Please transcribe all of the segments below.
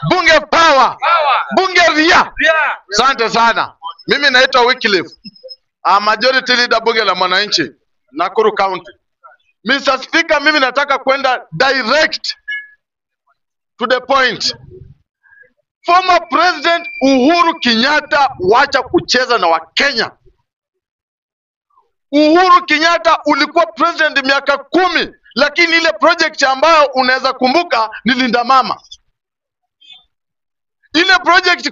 Bunge power. Bunge ria. Asante sana. Mimi naitwa Wycliffe. Majority leader bunge la mwananchi Nakuru County. Mr. Speaker, mimi nataka kwenda direct to the point. Former President Uhuru Kenyatta, wacha kucheza na Wakenya. Uhuru Kenyatta ulikuwa president miaka 10, lakini ile project ambayo unaweza kumbuka ni Linda Mama. Ile project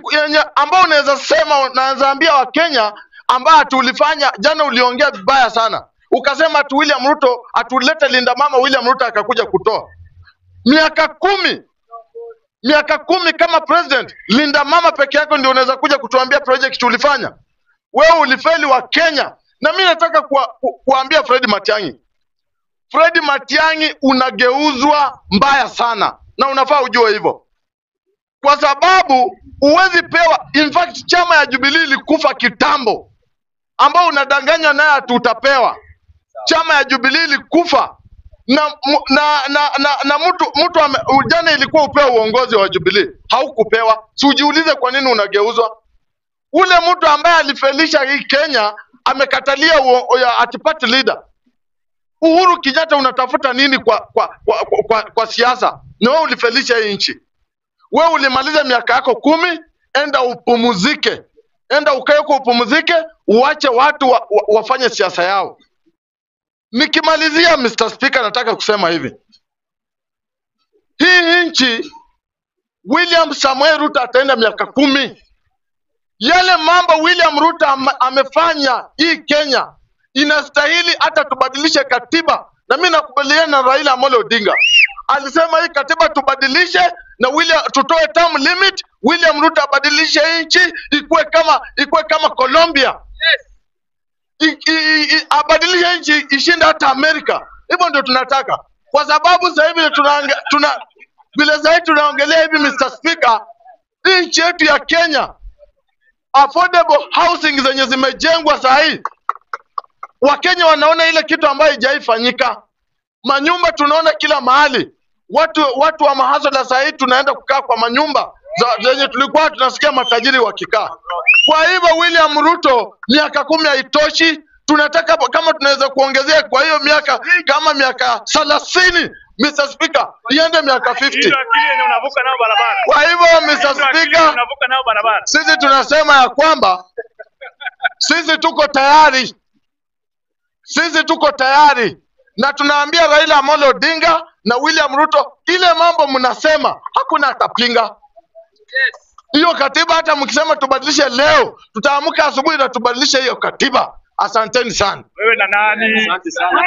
ambayo unaweza sema, unaweza ambia Wakenya ambayo tulifanya jana, uliongea vibaya sana. Ukasema atu William Ruto atulete Linda Mama, William Ruto akakuja kutoa. Miaka 10 kama president, Linda Mama peke yako ndio unaweza kuja kutuambia project ulifanya. Wewe ulifeli wa Kenya. Na mimi nataka kuambia Fred Matiang'i. Fred Matiang'i unageuzwa mbaya sana, na unafaa ujue hivyo. Kwa sababu uwezi pewa, in fact chama ya Jubilee ilikufa kitambo, ambao unadanganywa naye tutapewa. Chama ya Jubilee ilikufa na mtu jana ilikuwa upewa uongozi wa Jubilee, haukupewa. Ujiulize kwa nini unageuzwa. Ule mtu ambaye alifelisha hii Kenya amekatalia atipati leader. Uhuru Kenyatta unatafuta nini kwa siasa? Na wewe ulifelisha hii nchi. Wewe ulimaliza miaka yako 10, enda upumuzike. Enda ukae kwa upumuzike, uache watu wafanye siasa yao. Nikimalizia Mr. Speaker, nataka kusema hivi. Hii nchi William Samoei Ruto ataenda miaka 10. Yale mambo William Ruto amefanya hii Kenya inastahili hata tubadilishe katiba. Na mimi nakubaliana na Raila Amolo Odinga. Alisema hii katiba tubadilishe na tutoe term limit, William Ruto abadilishe nchi ikuwe kama Colombia. Abadilishe nchi ishinde hata Amerika. Hivyo ndio tunataka. Kwa sababu sasa hivi vile sasa tunaongelea hivi Mr. Speaker, nchi yetu ya Kenya, affordable housing zenye zimejengwa sasa hivi, Wakenya wanaona ile kitu ambayo haijaifanyika. Manyumba tunaona kila mahali. Watu wa mahasla sasa hivi tunaenda kukaa kwa manyumba zenye tulikuwa tunasikia matajiri wakikaa. Kwa hivyo William Ruto, miaka 10 haitoshi. Tunataka kama tunaweza kuongezea kwa hiyo miaka kama miaka 30, Mr. Speaker, iende miaka 50. Kwa hivyo Mr. Speaker, sisi tunasema ya kwamba sisi tuko tayari. Sisi tuko tayari. Na tunaambia Raila Amolo Odinga na William Ruto, ile mambo mnasema hakuna atapinga. Hiyo katiba hata mkisema tubadilishe leo, tutaamka asubuhi na tubadilishe hiyo katiba. Asanteni sana. Wewe na nani? Asante sana.